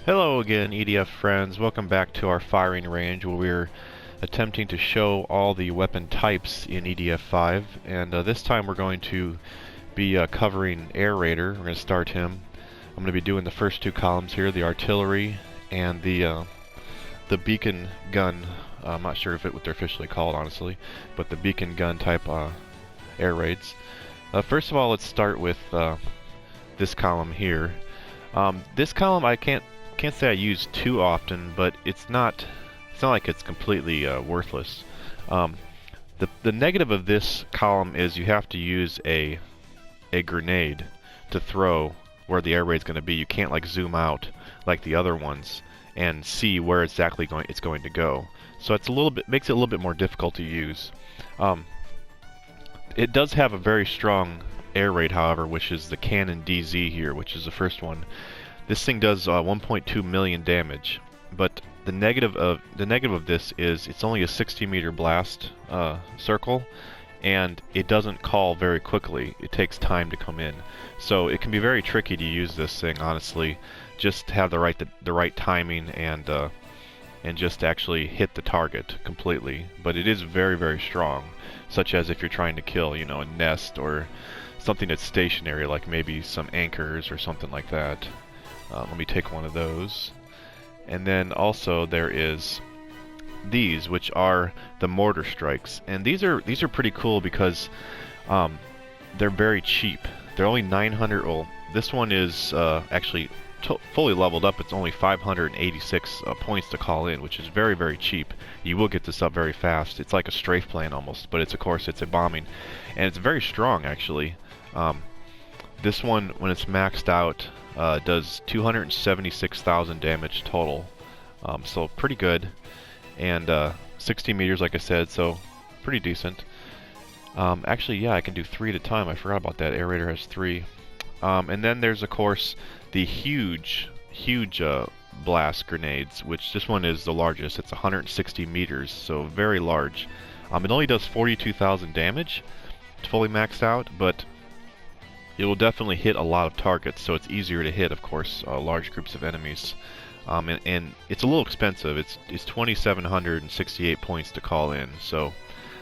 Hello again, EDF friends. Welcome back to our firing range where we're attempting to show all the weapon types in EDF 5. And this time we're going to be covering Air Raider. We're going to start him. I'm going to be doing the first two columns here, the artillery and the beacon gun. I'm not sure what they're officially called, honestly, but the beacon gun type air raids. First of all, let's start with this column here. This column I can't say I use too often, but it's not like it's completely worthless. The negative of this column is you have to use a grenade to throw where the air raid's going to be. You can't like zoom out like the other ones and see where exactly it's going to go. So it's makes it a little bit more difficult to use. It does have a very strong air raid, however, which is the Cannon DZ here, which is the first one. This thing does 1.2 million damage, but the negative of this is it's only a 60-meter blast circle, and it doesn't call very quickly. It takes time to come in, so it can be very tricky to use this thing. Honestly, just have the right timing and just actually hit the target completely. But it is very, very strong, such as if you're trying to kill, you know, a nest or something that's stationary, like maybe some anchors or something like that. Let me take one of those. And then also there is these, which are the mortar strikes, and these are pretty cool because they're very cheap. They're only 900. Well, this one is actually fully leveled up. It's only 586 points to call in, which is very, very cheap. You will get this up very fast. It's like a strafe plane almost, but of course it's a bombing, and it's very strong actually. This one, when it's maxed out, does 276,000 damage total, so pretty good, and 60 meters like I said, so pretty decent. Actually, yeah, I can do 3 at a time. I forgot about that. Air Raider has 3. And then there's of course the huge blast grenades, which this one is the largest. It's 160 meters, so very large. It only does 42,000 damage. It's fully maxed out, but it will definitely hit a lot of targets, so it's easier to hit, of course, large groups of enemies. And it's a little expensive. It's 2,768 points to call in, so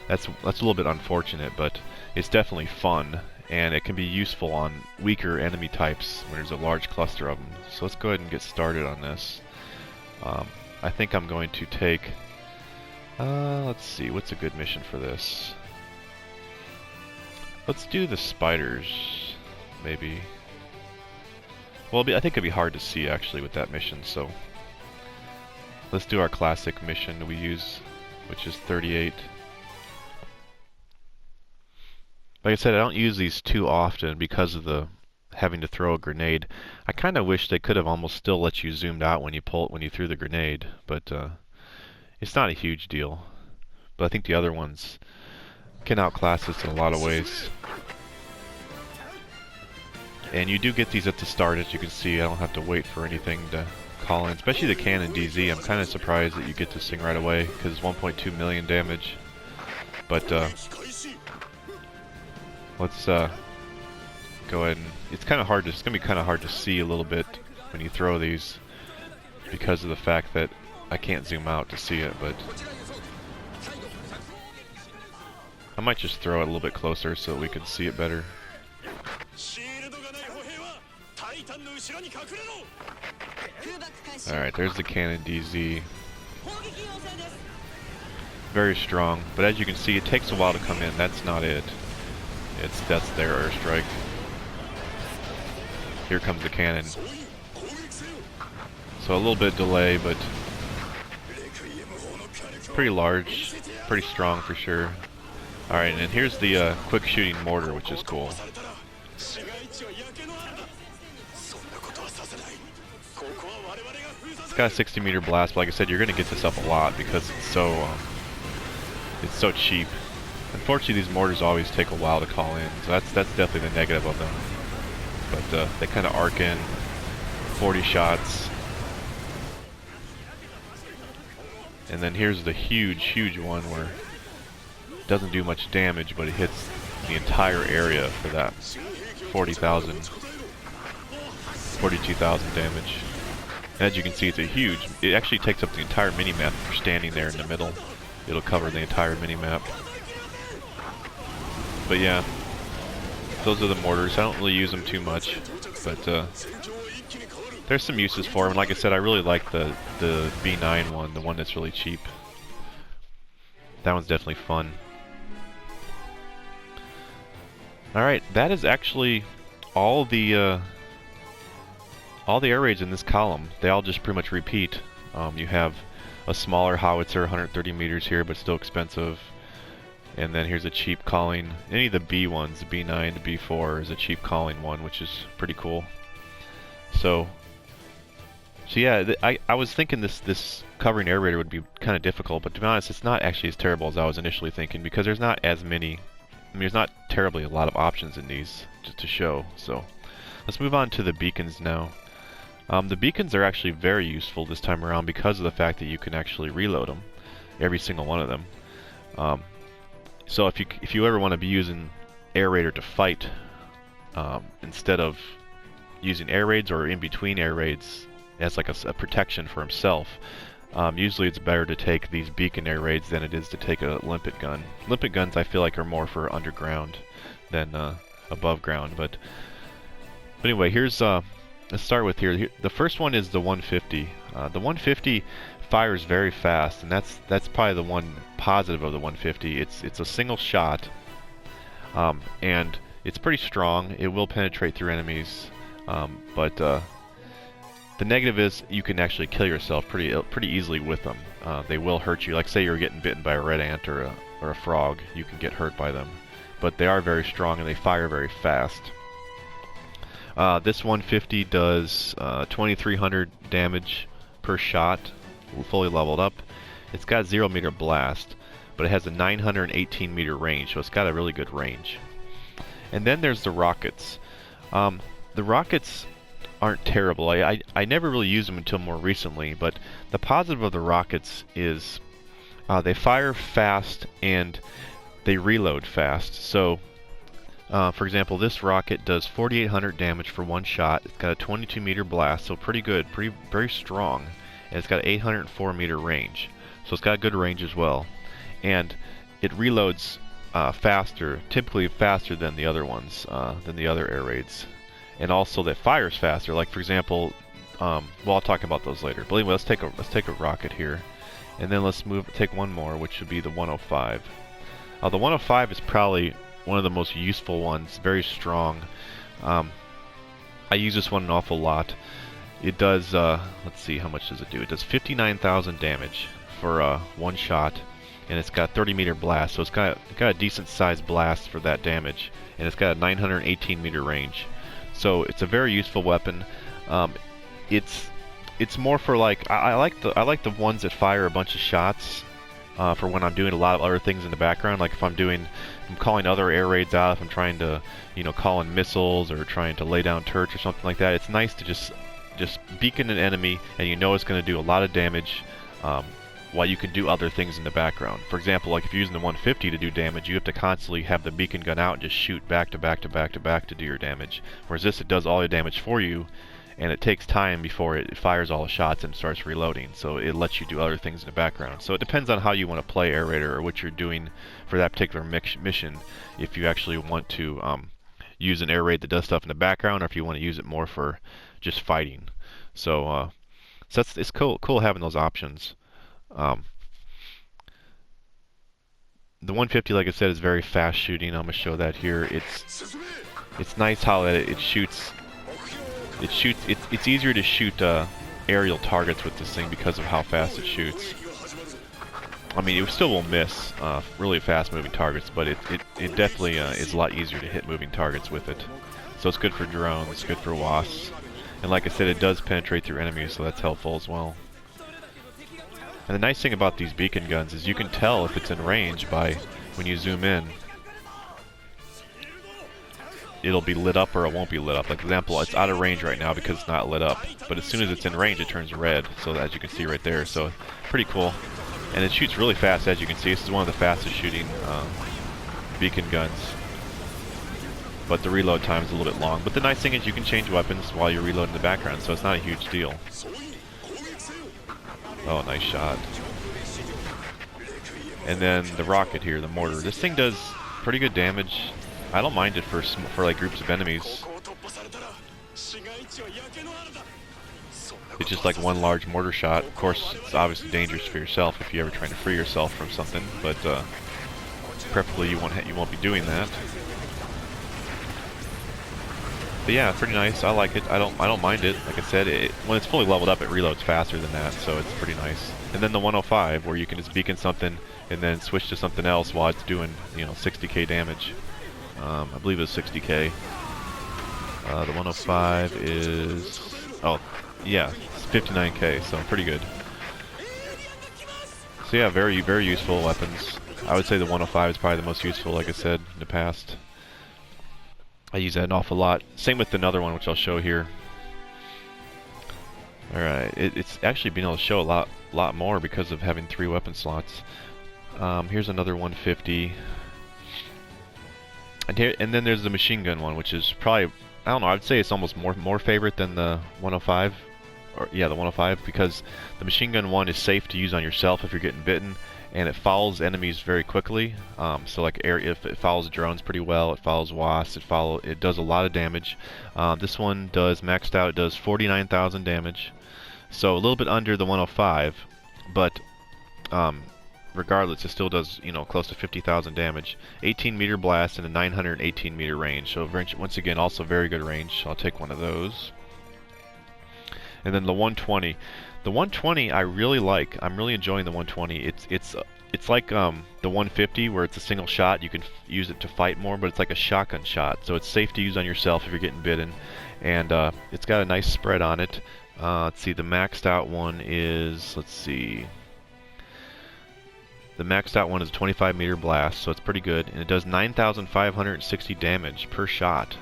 that's a little bit unfortunate, but it's definitely fun, and it can be useful on weaker enemy types when there's a large cluster of them. So let's go ahead and get started on this. I think I'm going to take... let's see, what's a good mission for this? Let's do the spiders. Maybe. Well, I think it'd be hard to see actually with that mission, so let's do our classic mission we use, which is 38. Like I said, I don't use these too often because of the having to throw a grenade. I kind of wish they could have almost still let you zoomed out when you threw the grenade, but it's not a huge deal. But I think the other ones can outclass this in a lot of ways. And you do get these at the start, as you can see. I don't have to wait for anything to call in. Especially the Cannon DZ. I'm kind of surprised that you get this thing right away, because it's 1.2 million damage. But let's go ahead and... It's kind of hard to... It's going to be kind of hard to see a little bit when you throw these, because of the fact that I can't zoom out to see it, but... I might just throw it a little bit closer so that we can see it better. Alright, there's the Cannon DZ. Very strong, but as you can see, it takes a while to come in. That's not it. That's their airstrike. Here comes the cannon. So a little bit of delay, but pretty large, pretty strong for sure. Alright, and here's the quick shooting mortar, which is cool. It's got a 60-meter blast, but like I said, you're going to get this up a lot because it's so cheap. Unfortunately, these mortars always take a while to call in, so that's definitely the negative of them. But they kind of arc in 40 shots. And then here's the huge one where it doesn't do much damage, but it hits the entire area for that 42,000 damage. As you can see, it's a huge... It actually takes up the entire mini-map if you're standing there in the middle. It'll cover the entire mini-map. But yeah, those are the mortars. I don't really use them too much, but there's some uses for them. Like I said, I really like the B9 one, the one that's really cheap. That one's definitely fun. Alright, that is actually all the air raids in this column. They all just pretty much repeat. You have a smaller howitzer, 130 meters here, but still expensive. And then here's a cheap calling. Any of the B ones, the B9 to B4 is a cheap calling one, which is pretty cool. So yeah, I was thinking this covering air raider would be kind of difficult, but to be honest, it's not actually as terrible as I was initially thinking, because there's not as many. I mean, there's not terribly a lot of options in these to show. So let's move on to the beacons now. The beacons are actually very useful this time around because of the fact that you can actually reload them, every single one of them. So if you ever want to be using air raider to fight, instead of using air raids or in between air raids as like a protection for himself, usually it's better to take these beacon air raids than it is to take a limpet gun. Limpet guns I feel like are more for underground than above ground. But anyway, here's let's start with here. The first one is the 150. The 150 fires very fast, and that's probably the one positive of the 150. It's a single shot, and it's pretty strong. It will penetrate through enemies, but the negative is you can actually kill yourself pretty easily with them. They will hurt you. Like say you're getting bitten by a red ant or a frog, you can get hurt by them. But they are very strong and they fire very fast. This 150 does 2,300 damage per shot, fully leveled up. It's got 0 meter blast, but it has a 918 meter range, so it's got a really good range. And then there's the rockets. The rockets aren't terrible. I never really used them until more recently, but the positive of the rockets is they fire fast and they reload fast. So for example, this rocket does 4,800 damage for one shot. It's got a 22 meter blast, so pretty good, very strong, and it's got an 804 meter range, so it's got a good range as well. And it reloads faster, typically faster than the other ones, than the other air raids, and also that fires faster. Like for example, well, I'll talk about those later. But anyway, let's take a rocket here, and then let's take one more, which would be the 105. The 105 is probably one of the most useful ones, very strong. I use this one an awful lot. It does, let's see, how much does it do? It does 59,000 damage for one shot, and it's got 30 meter blast, so it's got a decent sized blast for that damage, and it's got a 918 meter range. So it's a very useful weapon. It's more for like I like the ones that fire a bunch of shots. For when I'm doing a lot of other things in the background, like if I'm calling other air raids out, if I'm trying to, call in missiles or trying to lay down turrets or something like that. It's nice to just beacon an enemy, and it's going to do a lot of damage, while you can do other things in the background. For example, like if you're using the 150 to do damage, you have to constantly have the beacon gun out and just shoot back to back to back to back to do your damage. Whereas this, it does all your damage for you, and it takes time before it fires all the shots and starts reloading, so it lets you do other things in the background. So it depends on how you want to play Air Raider or what you're doing for that particular mission, if you actually want to use an air raid that does stuff in the background, or if you want to use it more for just fighting. So it's cool having those options. The 150, like I said, is very fast shooting. I'm going to show that here. It's nice how it shoots. It's easier to shoot aerial targets with this thing because of how fast it shoots. I mean, it still will miss really fast-moving targets, but it definitely is a lot easier to hit moving targets with it. So it's good for drones, it's good for wasps, and like I said, it does penetrate through enemies, so that's helpful as well. And the nice thing about these beacon guns is you can tell if it's in range by when you zoom in. It'll be lit up or it won't be lit up. Like, for example, it's out of range right now because it's not lit up. But as soon as it's in range, it turns red. So as you can see right there. So pretty cool. And it shoots really fast, as you can see. This is one of the fastest shooting beacon guns. But the reload time is a little bit long. But the nice thing is you can change weapons while you're reloading in the background. So it's not a huge deal. Oh, nice shot. And then the rocket here, the mortar. This thing does pretty good damage. I don't mind it for like groups of enemies. It's just like one large mortar shot. Of course, it's obviously dangerous for yourself if you're ever trying to free yourself from something, but preferably you won't be doing that. But yeah, pretty nice. I like it. I don't mind it. Like I said, when it's fully leveled up, it reloads faster than that, so it's pretty nice. And then the 105, where you can just beacon something and then switch to something else while it's doing, 60k damage. I believe it's 60k. The 105 is, oh, yeah, it's 59k, so pretty good. So yeah, very, very useful weapons. I would say the 105 is probably the most useful, like I said in the past. I use that an awful lot. Same with another one, which I'll show here. Alright, it's actually been able to show a lot more because of having 3 weapon slots. Here's another 150. And then there's the machine gun one, which is probably, I don't know, I'd say it's almost more favorite than the 105. Or yeah, the 105, because the machine gun one is safe to use on yourself if you're getting bitten, and it follows enemies very quickly. So like if it follows drones pretty well, it follows wasps, it does a lot of damage. This one does maxed out, it does 49,000 damage, so a little bit under the 105, but regardless, it still does close to 50,000 damage. 18-meter blast and a 918-meter range. So once again, also very good range. I'll take one of those. And then the 120. The 120 I really like. I'm really enjoying the 120. It's like the 150 where it's a single shot. You can use it to fight more, but it's like a shotgun shot. So it's safe to use on yourself if you're getting bitten. And it's got a nice spread on it. Let's see, the maxed out one is, let's see. The maxed out one is a 25-meter blast, so it's pretty good. And it does 9,560 damage per shot.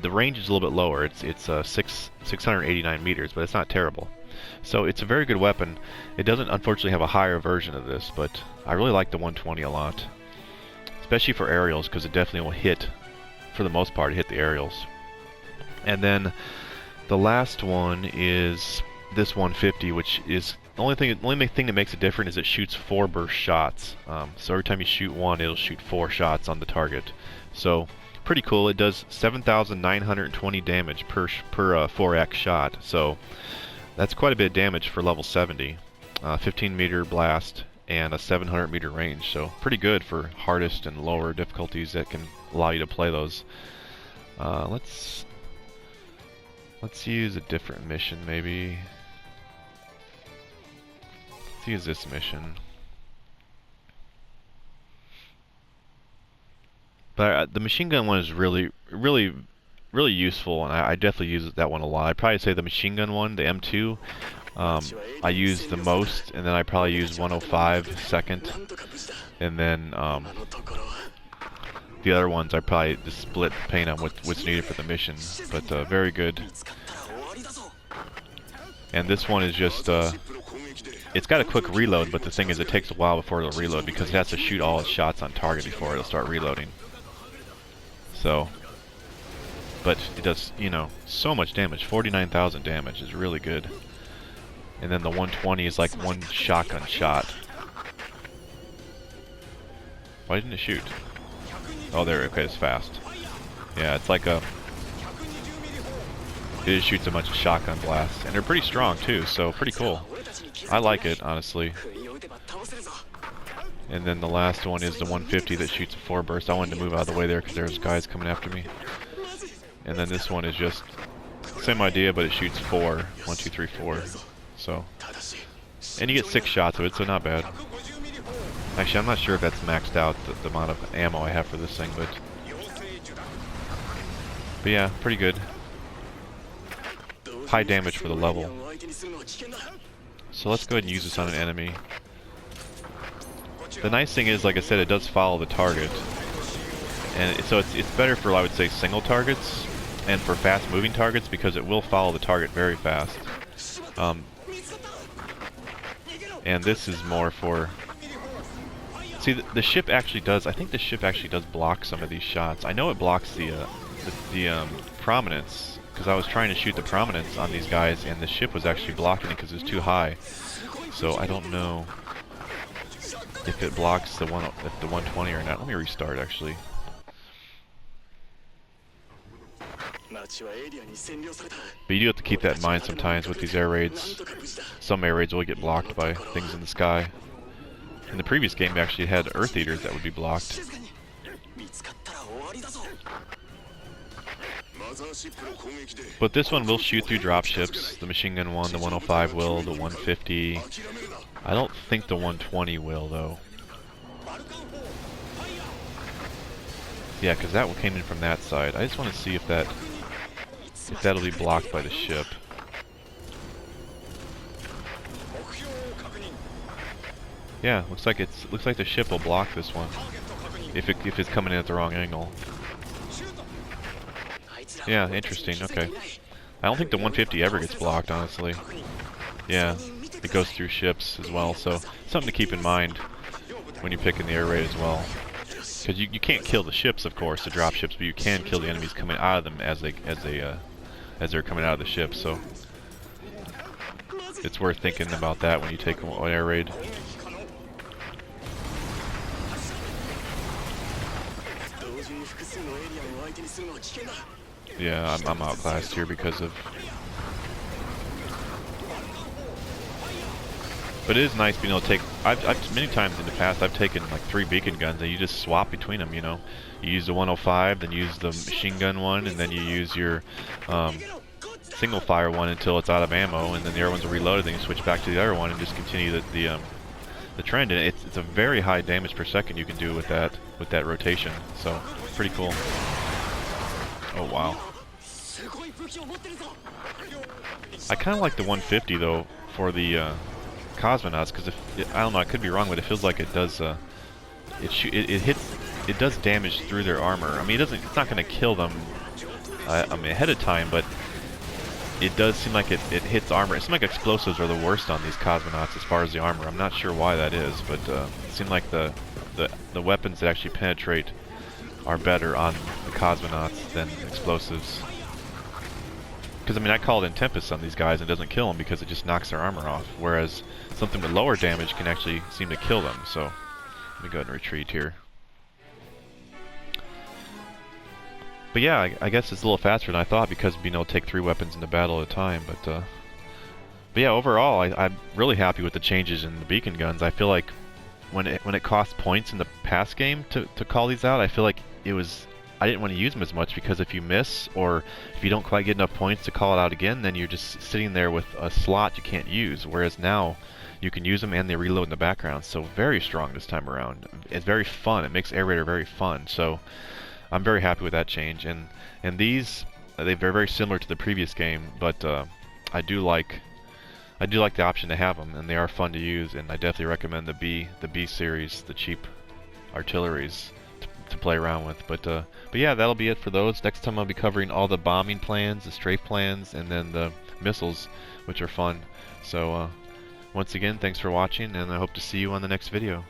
The range is a little bit lower. It's 689 meters, but it's not terrible. So it's a very good weapon. It doesn't unfortunately have a higher version of this, but I really like the 120 a lot, especially for aerials, because it definitely will hit, for the most part, hit the aerials. And then the last one is this 150, which is the only thing that makes it different is it shoots 4 burst shots. So every time you shoot one, it'll shoot 4 shots on the target. So pretty cool. It does 7,920 damage per 4x shot. So that's quite a bit of damage for level 70. 15-meter blast and a 700-meter range. So pretty good for hardest and lower difficulties that can allow you to play those. Let's use a different mission maybe. Let's use this mission. But the machine gun one is really useful, and I definitely use that one a lot. I'd probably say the machine gun one, the M2, I use the most, and then I probably use 105 second, and then the other ones I probably just split depending on what's needed for the mission. But very good. And this one is just it's got a quick reload, but the thing is it takes a while before it'll reload because it has to shoot all its shots on target before it'll start reloading. So, but it does, so much damage. 49,000 damage is really good. And then the 120 is like one shotgun shot. Why didn't it shoot? Oh, there, okay, it's fast. Yeah, it's like a... It just shoots a bunch of shotgun blasts. And they're pretty strong, too, so pretty cool. I like it, honestly. And then the last one is the 150 that shoots a 4 burst. I wanted to move out of the way there because there's guys coming after me. And then this one is just same idea, but it shoots 4. 1, 2, 3, 4. So, and you get 6 shots of it, so not bad. Actually, I'm not sure if that's maxed out, the amount of ammo I have for this thing, but yeah, pretty good. High damage for the level. So let's go ahead and use this on an enemy. The nice thing is, like I said, it does follow the target, and so it's better for, I would say, single targets and for fast-moving targets because it will follow the target very fast. And this is more for... See, the ship actually does... I think the ship actually does block some of these shots. I know it blocks the prominence because I was trying to shoot the prominence on these guys, and the ship was actually blocking it because it was too high. So I don't know if it blocks the 120 or not. Let me restart actually. But you do have to keep that in mind sometimes with these air raids. Some air raids will get blocked by things in the sky. In the previous game, we actually had Earth Eaters that would be blocked. But this one will shoot through dropships. The machine gun one, the 105 will, the 150. I don't think the 120 will, though. Yeah, because that one came in from that side. I just want to see if that'll be blocked by the ship. Yeah, looks like the ship will block this one if it's coming in at the wrong angle. Yeah, interesting. Okay. I don't think the 150 ever gets blocked, honestly. Yeah, it goes through ships as well, so something to keep in mind when you're picking the air raid as well. Because you can't kill the ships, of course, the drop ships, but you can kill the enemies coming out of them as they're coming out of the ship. So it's worth thinking about that when you take an air raid. Yeah, I'm outclassed here because of... But it is nice being able to take... I've many times in the past, I've taken like 3 beacon guns and you just swap between them, you know. You use the 105, then use the machine gun one, and then you use your single fire one until it's out of ammo, and then the other ones are reloaded, then you switch back to the other one and just continue the trend. And it's a very high damage per second you can do with that rotation, so pretty cool. Oh wow. I kind of like the 150 though for the cosmonauts, because I don't know, I could be wrong, but it feels like it does it does damage through their armor. I mean, it's not going to kill them I mean ahead of time, but it does seem like it hits armor. It seems like explosives are the worst on these cosmonauts as far as the armor. I'm not sure why that is, but it seems like the weapons that actually penetrate are better on the cosmonauts than explosives. Because I mean, I called in Tempest on these guys and it doesn't kill them because it just knocks their armor off, whereas something with lower damage can actually seem to kill them. So let me go ahead and retreat here. But yeah, I guess it's a little faster than I thought because being able to take 3 weapons into battle at a time. But yeah, overall, I'm really happy with the changes in the beacon guns. I feel like when it cost points in the past game to call these out, I feel like I didn't want to use them as much, because if you miss or if you don't quite get enough points to call it out again, then you're just sitting there with a slot you can't use. Whereas now you can use them and they reload in the background. So very strong this time around. It's very fun. It makes Air Raider very fun. So I'm very happy with that change. And these they're very similar to the previous game, but I do like the option to have them, and they are fun to use. And I definitely recommend the B series, the cheap artilleries, to play around with. But yeah, that'll be it for those. Next time I'll be covering all the bombing plans, the strafe plans, and then the missiles, which are fun. So once again, thanks for watching, and I hope to see you on the next video.